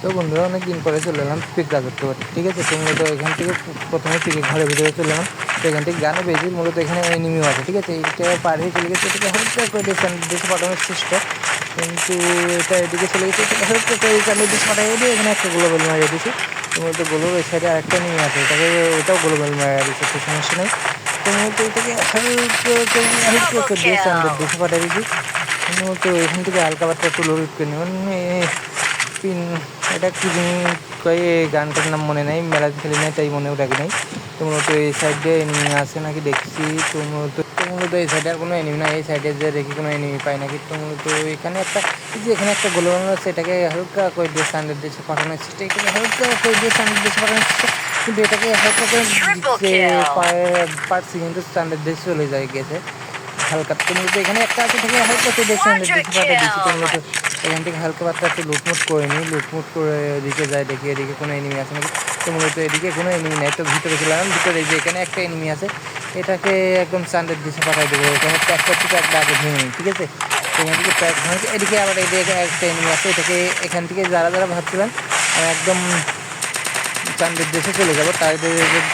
তো বন্ধুরা অনেকদিন পরে চলে এলাম পিক রাজত্ব করতে, ঠিক আছে। তো মূলত এখান থেকে প্রথমে পিকে ঘরের ভিতরে চলে এলাম। তো এখান থেকে গানও পেয়েছি, মূলত এখানে এনিমিও আছে, ঠিক আছে। এইটা পার হয়ে চলে গেছে, এটাকে হালকা করে দেশে পাঠানোর চেষ্টা, কিন্তু এটা এদিকে চলে গেছে। এটাকে হালকা করে দেশে পাঠাই দিয়ে এখানে একটা গ্লোবাল মারিয়ে দিয়েছি। তো মূলত গ্লোবাল ওই সাইডে আরেকটা এনিমি আছে, এটাকে ওটাও গ্লোবাল মারিয়ে দিয়েছে, তো সমস্যা নেই। তো মূলত এটাকে হালকা করে দিয়ে চান্দের দেশে পাঠিয়ে দিয়েছি। মূলত এখান থেকে হালকা পাত্রা একটু লোড করে নেবেন। পিন এটা কি কয়ে গানটার নাম মনে নেই, মেলা খেলি নাই তাই মনেও রাখি নাই। তো মূলত এই সাইডে এনিমি আছে নাকি দেখছি। তো মূলত এই সাইডে আর কোনো এনিমি না, এই সাইডে যে দেখি কোনো এনিমি পাই নাকি। তো মূলত এখানে একটা এখানে একটা গোল বানানো আছে, এটাকে হালকা করে দিয়ে সানডের দেশে পাঠানোর চেষ্টা, এটাকে হালকা করে দিয়ে সানডের দেশে পাঠানোর চেষ্টা, কিন্তু এটাকে হালকা করে দিতে পারছি, কিন্তু সানডের দেশে চলে যায় গেছে হালকা। তো মূলত এখানে একটা আছে থেকে হালকা করে দিয়ে সানডের দেশে পাঠিয়ে দিচ্ছি। তো মূলত এখান থেকে হালকা পাতলা একটু লুটমুট করে নিই, লুটমুট করে এদিকে যায় দেখি এদিকে কোনো এনিমি আছে নাকি। তো মূলত এদিকে কোনো এনিমি নেই, তো ভিতরে চলাম। ভিতরে যে এখানে একটা এনিমি আছে, এটাকে একদম সানডের দিশে পাঠাই দেবো। এখানে একটা থেকে একটা আগে ভেঙে নিই, ঠিক আছে। তো এখান থেকে প্যাক ভাঙছে, এদিকে আবার এদিকে একটা এনিমি আছে, এটাকে এখান থেকে যারা যারা ভাবছিলেন আমি একদম চান্দের দেশে চলে যাবো,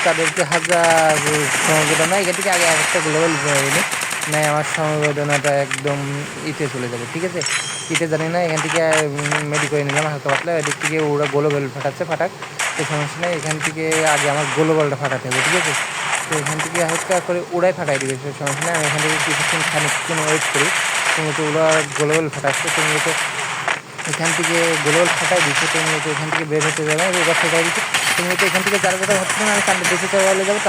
তাদেরকে হাজার সমবেদনা এখান থেকে আগে একটা গ্লোবাল নিই, নাই আমার সমবেদনাটা একদম ইতে চলে যাবে, ঠিক আছে। ইতে জানি না, এখান থেকে মেডি করে নিলাম হালকা পাতলা। এদিক থেকে ওরা গ্লোবাল ফাটাচ্ছে, ফাটাক, তো সমস্যা নেই। এখান থেকে আগে আমার গ্লোবালটা ফাটাতে হবে, ঠিক আছে। তো এখান থেকে হালকা করে ওরাই ফাটাই দিবে, সমস্যা নেই। আমি এখান থেকে খানিকক্ষণ ওয়েট করি। তো ওরা গ্লোবাল ফাটাচ্ছে, তো মূলত এখান থেকে গ্লোবাল ফাটাই দিচ্ছে। তো মূলত এখান থেকে বের হতে যাবে, এবার ফাটাই দিচ্ছে। তো মূলত এখান থেকে যারা যারা ভাবছিলেন আমি চান্দের দেশে চলে যাবো,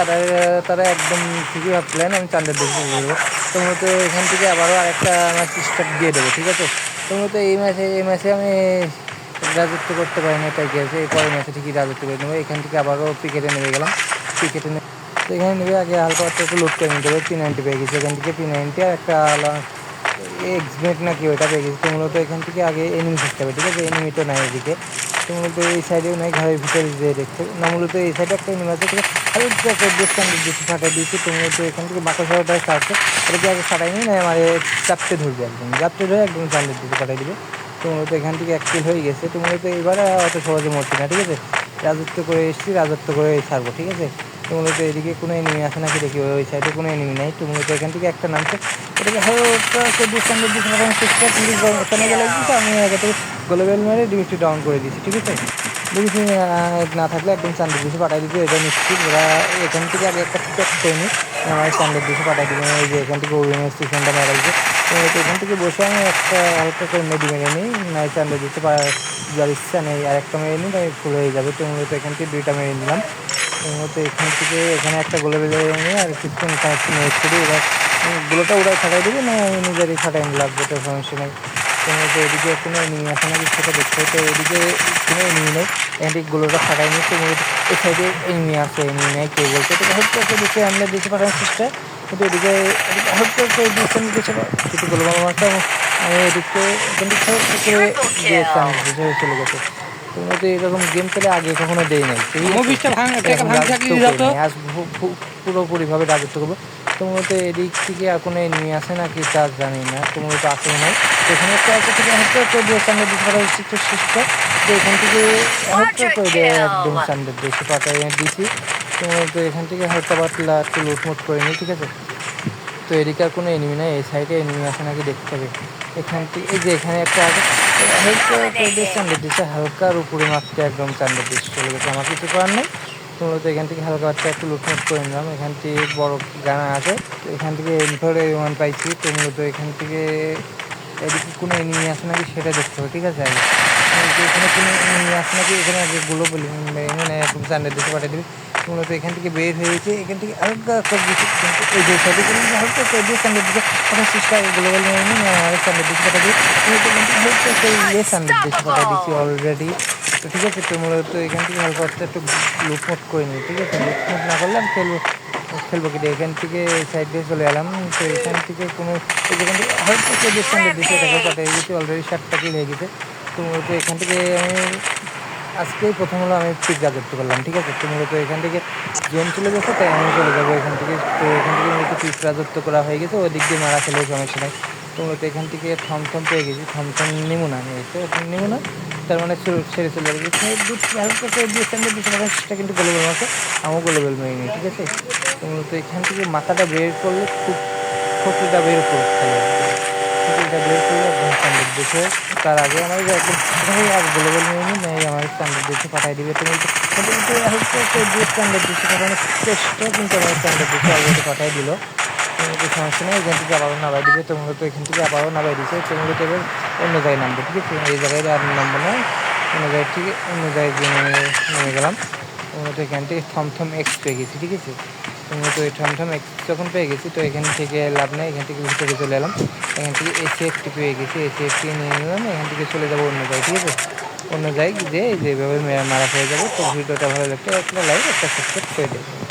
তারা একদম ঠিকই ভাবছিলেন আমি চান্দের দেশে চলে যাবো। তো মূলত এখান থেকে আবারও আরেকটা ম্যাচ স্টার্ট দিয়ে দেবো, ঠিক আছে। তো মূলত এই ম্যাচে আমি রাজত্ব করতে পারি না, তাই গেছে। এই পরের ম্যাচে ঠিকই রাজত্ব করে নেবো। এখান থেকে আবারও ক্রিকেটে নেমে গেলাম, ক্রিকেটে তো এখানে নেবে আগে হালকা একটু লোড করে নিতে হবে। P90 পেয়ে গেছি, এখান থেকে P90 আর একটা এক্সমেট নাকি ওইটা পেয়ে গেছি। তো মূলত এখান থেকে আগে এনিমি থাকতে হবে, ঠিক আছে। এনিমি তো নাই এদিকে, তো মূলত এই সাইডেও নাই, ঘরের ভিতরে যে দেখতে না। মূলত এই সাইডে একটা এনিমি আছে, ঠিক আছে। হালকা করে বেশি ফাটাই দিয়েছি। তো মূলত এখান থেকে বাকশাটা ছাড়ছে, এটাকে আগে ফাটাইনি না, আমার চাপতে ধরবে, একদম চাপতে ধরে একদম চান্দের দিকে ফাটাই দিবে। তো মূলত এখান থেকে এক কিল হয়ে গেছে। তো মূলত এবারে অত সহজে মরছি না, ঠিক আছে। রাজত্ব করে এসেছি, রাজত্ব করে ছাড়বো, ঠিক আছে। তো মূলত এদিকে কোনো এনিমি আছে নাকি দেখি, ওই সাইডে কোনো এনিমি নাই। তো মূলত এখান থেকে একটা নামছে, এটাকে হালকা করে ডিস্টান্সের দিকে পাঠানোর চেষ্টা, কিন্তু ওখানে গেলে কিন্তু আমি আগে থেকে গ্লোবাল মেরে ডিভিসি ডাউন করে দিয়েছি, ঠিক আছে। ডিভিসি না থাকলে একদম চান্দের দিশে পাঠাই দিতে, এটা নিশ্চিত। ওরা এখান থেকে আগে একটা প্যাক করে নিই, আমার চান্দের দিশে পাঠাই দিবে। এই যে এখান থেকে ওভিএম স্টেশনটা মেরা দিচ্ছে। তো এখান থেকে বসে আমি একটা হালকা করে মেডি মেরে নিই, নাই চান্দের দিতে যার ইচ্ছা নেই আর একটা মেরে নিই, তাই ফুল হয়ে যাবে। তো মূলত এখান থেকে দুইটা মেরে নিলাম। তো এখান থেকে এখানে একটা গোলে বেজে নিয়ে আর কিছুক্ষণ কানেকশন ওয়েট করি। এবার গোলটা ওরাই ফাটাই দেবে, না আমি নিজেরই ফাটাই নিলাম, তো সমস্যা নেই। তো এদিকে কোনো এনিমি আছে নাকি সেটা দেখতে হয়। তো এদিকে কোনো এনিমি নেই, এখান থেকে গোলটা ফাটাই নিই। তো এই সাইডে এনিমি আছে, এনিমি নেই কেউ বলছে। তো হয়তো একটা দিচ্ছে আমরা দিতে পাঠানোর চেষ্টা, কিন্তু এদিকে হয়তো কেউ দিচ্ছে আমি দিচ্ছে কিন্তু গোল মারতে আমি এদিকে এখান থেকে দিয়েছি, আমি চলে গেছে। তো এরকম গেম পেলে আগে কখনো দেই নাই, ঠিক আছে। এখন রাজত্ব করি নাই, আজ পুরোপুরিভাবে রাজত্ব করবো। তো মূলত এদিক থেকে আর কোনো এনিমি আসে নাকি তা জানি না। তো মূলত আসে নাই, এখানে একটা আছে থেকে হালকা করে দিয়ে সামনের দিকে পাঠাই দিচ্ছি, তো শেষটা। তো এখান থেকে হালকা করে দিয়ে একদম সামনের দেশে পাঠাই দিয়েছি। তো মূলত এখান থেকে হালকা পাতলা একটু লুটমুট করে নিই, ঠিক আছে। তো এদিকে আর কোনো এনিমি নাই, এই সাইডে এনিমি আসে নাকি দেখতে হবে। এখান থেকে এই যে এখানে একটা আছে, হালকা করে দিয়ে চান্দের দিচ্ছে, হালকার উপরে মারতে একদম চান্দের দিচ্ছে চলে গেছে, আমার কিছু করার নেই। তো মূলত এখান থেকে হালকা বাচ্চা একটু লুটমুট করে নিলাম। এখান থেকে বড় গানা আছে, তো এখান থেকে M4A1 পাইছি। তো মূলত এখান থেকে এদিকে কোনো এনিমি আসে নাকি সেটা দেখতে হবে, ঠিক আছে। আগে এখানে কোনো এনিমি আসে নাকি, এখানে আগে গুলো বলি মানে একদম চান্দের দিচ্ছে পাঠিয়ে দিবি। মূলত এখান থেকে বের হয়েছে, এখান থেকে হালকা করে দিচ্ছে, কিন্তু এই যে সাইডে হালকা করে দিয়ে সামনের দিকে পাঠার চেষ্টা, গ্লোবাল নিয়ে আর সামনের দিকে পাঠা দিই। মূলত এখান থেকে হালকা করে সামনের দিকে পাঠিয়ে দিচ্ছি অলরেডি, তো ঠিক আছে। তো মূলত এখান থেকে হালকা একটু লুটমুট করে নিই, ঠিক আছে। লুটমুট না করলে আমি খেলবো কি, এখান থেকে সাইড দিয়ে চলে এলাম। তো এখান থেকে কোনো যেখান থেকে হালকা করে সামনের দিকে এটাকে পাঠিয়ে দিয়েছি, অলরেডি 7টা কিল হয়ে গেছে। তো মূলত এখান থেকে আমি আজকেই প্রথম হলো আমি পিক রাজত্ব করলাম, ঠিক আছে। তো মূলত এখান থেকে জোন চলে গেছে, তাই আমি চলে যাবো এখান থেকে। তো এখান থেকে মূলত পিক রাজত্ব করা হয়ে গেছে, ওই দিক দিয়ে মারা খেলেও সমস্যা নাই। তো মূলত এখান থেকে থমথম পেয়ে গেছি, থমথম নেবো না, আমি এসে এখন নেবো না। তার মানে ছেড়ে চলে যাবে। হালকা করে দিয়ে স্ট্যান্ডার্ড দিচ্ছে পাঠানো, সেটা কিন্তু গ্লোবাল মারছে, আমার গ্লোবাল মেরিনি, ঠিক আছে। তো মূলত এখান থেকে মাথাটা বের করলে খুব খোঁচটা বের করতে হবে, খোঁচটা বের করলে একদম স্ট্যান্ডার্ড দেখে তার আগে আমার একদম আর গ্লোবাল মেরিনি নেই, আমার স্ট্যান্ডার্ড দেশে পাঠিয়ে দিবে। তুমি কিন্তু হালকা করে দিয়ে স্ট্যান্ডার্ড দেশে পাঠানোর চেষ্টা কিন্তু আমার স্ট্যান্ডার্ড দেশে অলরেডি পাঠিয়ে দিল। তো সমস্যা নেই, এখান থেকে আবারও নামাই দিবে। তো মূলত এখান থেকে আবারও নামাই দিচ্ছে। তো মূলত এবার অন্য জায়গায় নামবে, ঠিক আছে। এই জায়গায় আর নামবো না, অন্য জায়গায়, ঠিক অন্য জায়গায় নেমে গেলাম। তো মূলত এখান থেকে থমথম এক্স পেয়ে গেছি, ঠিক আছে। তো মূলত এই থমথম এক্স যখন পেয়ে গেছি, তো এখান থেকে লাভ নেই, এখান থেকে ভিতরে চলে এলাম। এখান থেকে এসি একটি পেয়ে গেছি, এসি একটি নিয়ে নিলাম। এখান থেকে চলে যাবো অন্য জায়গায়, ঠিক আছে। অন্য জায়গায় যেভাবে মারা হয়ে যাবে। তো ভিডিওটা ভালো লাগলে একটা লাইক, একটা সাবস্ক্রাইব করে দেবে।